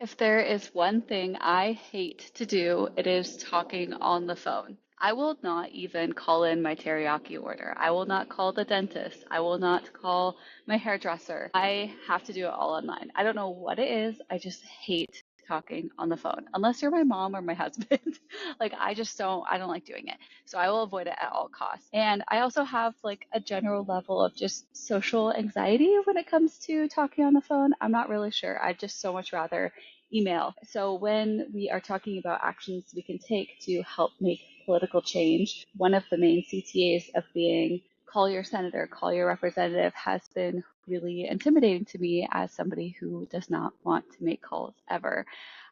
If there is one thing I hate to do, it is talking on the phone. I will not even call in my teriyaki order. I will not call the dentist. I will not call my hairdresser. I have to do it all online. I don't know what it is. I just hate talking on the phone. Unless you're my mom or my husband. Like I don't like doing it. So I will avoid it at all costs. And I also have like a general level of just social anxiety when it comes to talking on the phone. I'm not really sure. I'd just so much rather email. So when we are talking about actions we can take to help make political change, one of the main CTAs of being call your senator, call your representative has been really intimidating to me as somebody who does not want to make calls ever.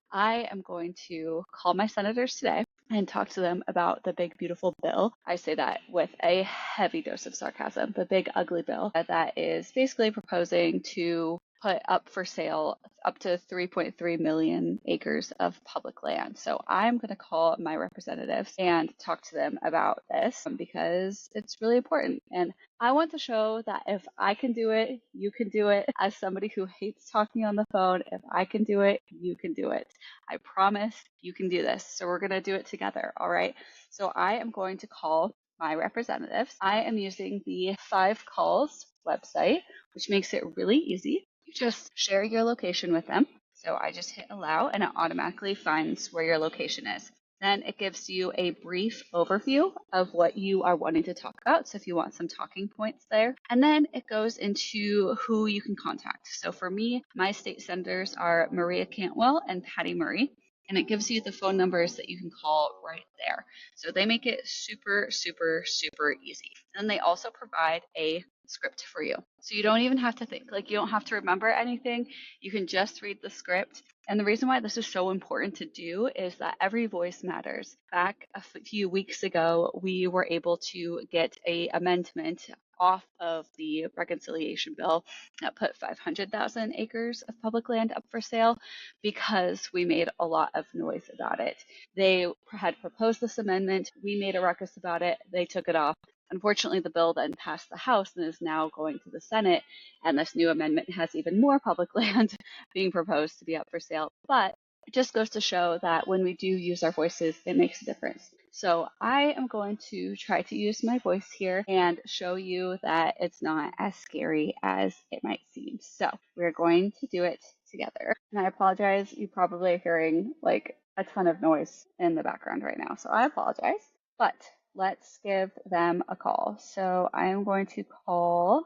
I am going to call my senators today and talk to them about the big, beautiful bill. I say that with a heavy dose of sarcasm, the big, ugly bill that is basically proposing to put up for sale up to 3.3 million acres of public land. So I'm going to call my representatives and talk to them about this because it's really important. And I want to show that if I can do it, you can do it. As somebody who hates talking on the phone, if I can do it, you can do it. I promise you can do this. So we're going to do it together. All right. So I am going to call my representatives. I am using the 5Calls website, which makes it really easy. You just share your location with them. So I just hit allow and it automatically finds where your location is. Then it gives you a brief overview of what you are wanting to talk about. So if you want some talking points there, and then it goes into who you can contact. So for me, my state senators are Maria Cantwell and Patty Murray. And it gives you the phone numbers that you can call right there. So they make it super, super, super easy. And they also provide a script for you. So you don't even have to think, like you don't have to remember anything. You can just read the script. And the reason why this is so important to do is that every voice matters. Back a few weeks ago, we were able to get an amendment off of the reconciliation bill that put 500,000 acres of public land up for sale because we made a lot of noise about it. They had proposed this amendment. We made a ruckus about it. They took it off. Unfortunately, the bill then passed the House and is now going to the Senate, and this new amendment has even more public land being proposed to be up for sale. But it just goes to show that when we do use our voices, it makes a difference. So I am going to try to use my voice here and show you that it's not as scary as it might seem. So we're going to do it together. And I apologize, you probably are hearing like a ton of noise in the background right now. So I apologize, but let's give them a call. So I am going to call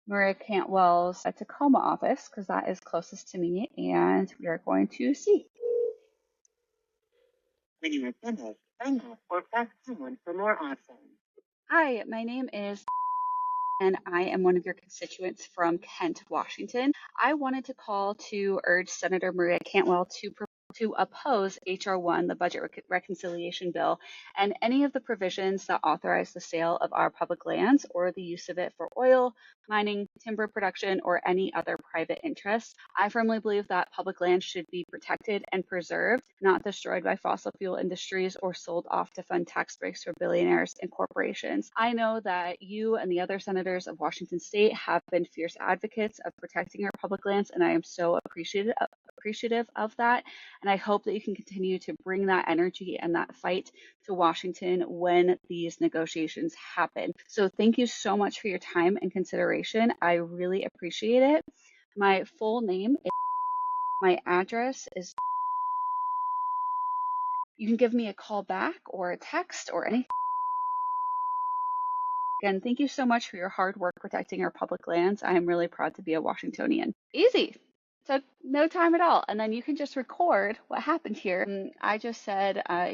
Maria Cantwell's Tacoma office because that is closest to me, and we are going to see. When you are finished, hang up or press pound for more options. Hi, my name is and I am one of your constituents from Kent, Washington. I wanted to call to urge Senator Maria Cantwell to oppose H.R. 1, the Budget Reconciliation Bill, and any of the provisions that authorize the sale of our public lands or the use of it for oil, mining, timber production, or any other private interests. I firmly believe that public land should be protected and preserved, not destroyed by fossil fuel industries or sold off to fund tax breaks for billionaires and corporations. I know that you and the other senators of Washington State have been fierce advocates of protecting our public lands, and I am so appreciative of that. And I hope that you can continue to bring that energy and that fight to Washington when these negotiations happen. So thank you so much for your time and consideration. I really appreciate it. My full name is, my address is, you can give me a call back or a text or anything. Again, thank you so much for your hard work protecting our public lands. I am really proud to be a Washingtonian. Easy. Took no time at all. And then you can just record what happened here. And I just said, I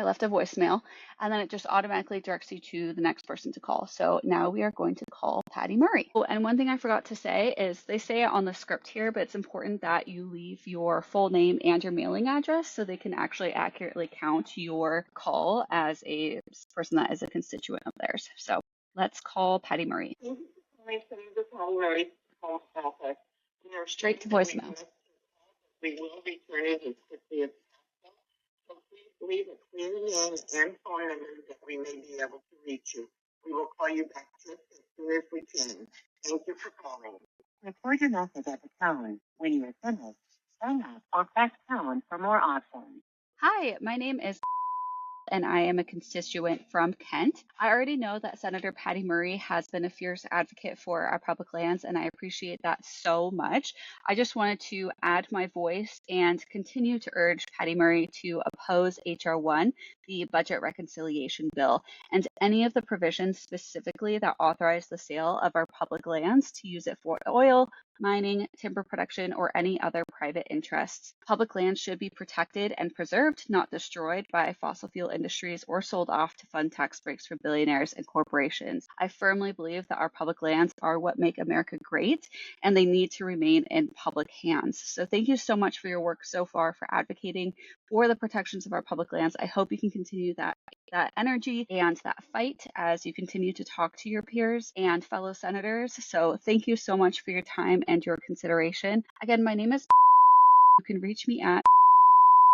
left a voicemail, and then it just automatically directs you to the next person to call. So now we are going to call Patty Murray. Oh, and one thing I forgot to say is they say it on the script here, but it's important that you leave your full name and your mailing address so they can actually accurately count your call as a person that is a constituent of theirs. So let's call Patty Murray. Thank you for calling Senator Patty Murray office. We are straight to voicemail. We will return it as quickly as possible. So please leave a clear name and phone number that we may be able to reach you. We will call you back just as soon as we can. Thank you for calling. Record your message at the tone. When you are finished, Hang up or press pound for more options. Hi, my name is and I am a constituent from Kent. I already know that Senator Patty Murray has been a fierce advocate for our public lands, and I appreciate that so much. I just wanted to add my voice and continue to urge Patty Murray to oppose H.R. 1, the budget reconciliation bill, and any of the provisions specifically that authorize the sale of our public lands to use it for oil, mining, timber production, or any other private interests. Public lands should be protected and preserved, not destroyed by fossil fuel industries or sold off to fund tax breaks for billionaires and corporations. I firmly believe that our public lands are what make America great, and they need to remain in public hands. So thank you so much for your work so far for advocating for the protections of our public lands. I hope you can continue that energy and that fight as you continue to talk to your peers and fellow senators. So thank you so much for your time and your consideration. Again, my name is. You can reach me at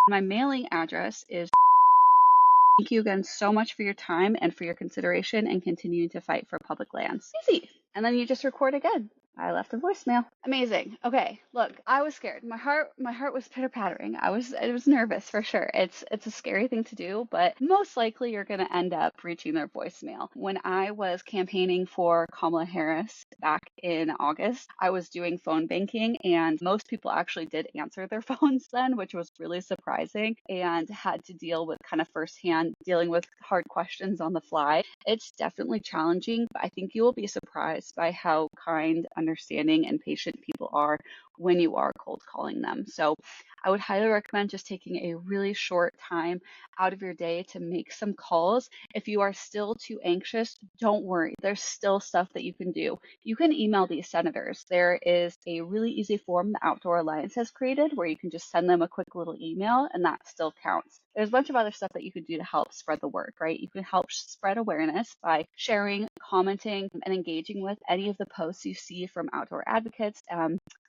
my mailing address is. Thank you again so much for your time and for your consideration and continuing to fight for public lands. Easy. And then you just record again. I left a voicemail. Amazing. Okay, look, I was scared. My heart was pitter-pattering. I was nervous for sure. It's a scary thing to do, but most likely you're gonna end up reaching their voicemail. When I was campaigning for Kamala Harris back in August, I was doing phone banking and most people actually did answer their phones then, which was really surprising, and had to deal with kind of firsthand dealing with hard questions on the fly. It's definitely challenging, but I think you will be surprised by how kind, understanding, and patient people are when you are cold calling them. So I would highly recommend just taking a really short time out of your day to make some calls. If you are still too anxious, don't worry. There's still stuff that you can do. You can email these senators. There is a really easy form the Outdoor Alliance has created where you can just send them a quick little email and that still counts. There's a bunch of other stuff that you could do to help spread the word, right? You can help spread awareness by sharing, commenting, and engaging with any of the posts you see from outdoor advocates,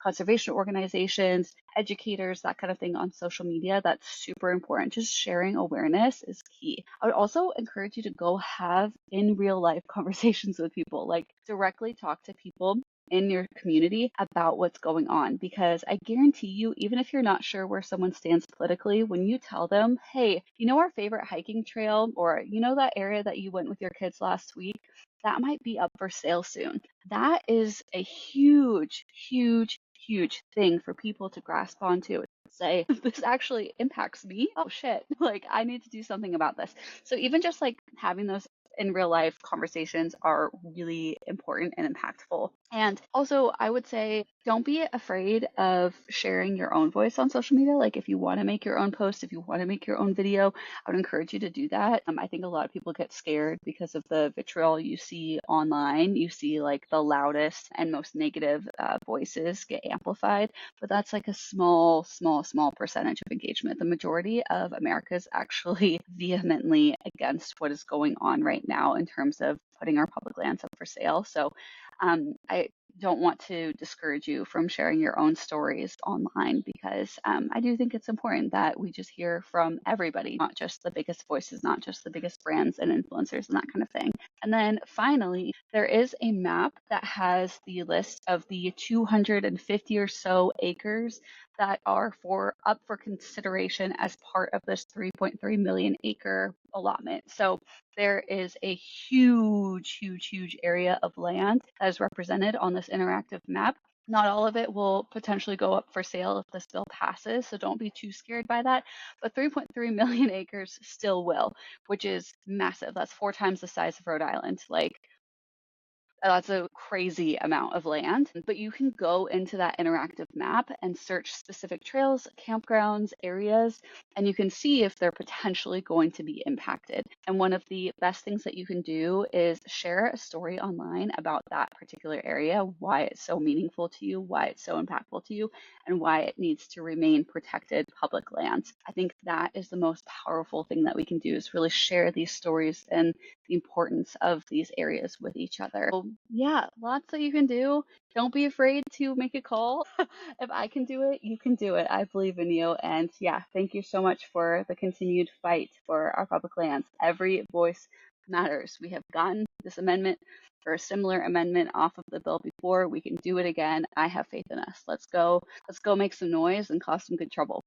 conservation organizations, educators, that kind of thing on social media. That's super important. Just sharing awareness is key. I would also encourage you to go have in real life conversations with people, like directly talk to people in your community about what's going on, because I guarantee you, even if you're not sure where someone stands politically, when you tell them, hey, you know our favorite hiking trail, or you know that area that you went with your kids last week, that might be up for sale soon. That is a huge, huge, huge thing for people to grasp onto. Say, this actually impacts me. Oh shit, like I need to do something about this. So even just like having those in real life conversations are really important and impactful. And also, I would say don't be afraid of sharing your own voice on social media. Like, if you want to make your own post, if you want to make your own video, I would encourage you to do that. I think a lot of people get scared because of the vitriol you see online. You see, like, the loudest and most negative voices get amplified, but that's like a small, small, small percentage of engagement. The majority of America is actually vehemently against what is going on right now in terms of putting our public lands up for sale. So I don't want to discourage you from sharing your own stories online, because I do think it's important that we just hear from everybody, not just the biggest voices, not just the biggest brands and influencers and that kind of thing. And then finally, there is a map that has the list of the 250 or so acres that are up for consideration as part of this 3.3 million acre allotment. So there is a huge, huge, huge area of land that is represented on this interactive map. Not all of it will potentially go up for sale if this bill passes, so don't be too scared by that. But 3.3 million acres still will, which is massive. That's 4 times the size of Rhode Island. Like, that's a crazy amount of land, but you can go into that interactive map and search specific trails, campgrounds, areas, and you can see if they're potentially going to be impacted. And one of the best things that you can do is share a story online about that particular area, why it's so meaningful to you, why it's so impactful to you, and why it needs to remain protected public lands. I think that is the most powerful thing that we can do, is really share these stories and the importance of these areas with each other. So, yeah, lots that you can do. Don't be afraid to make a call. If I can do it, you can do it. I believe in you. And yeah, thank you so much for the continued fight for our public lands. Every voice matters. We have gotten this amendment or a similar amendment off of the bill before. We can do it again. I have faith in us. Let's go make some noise and cause some good trouble.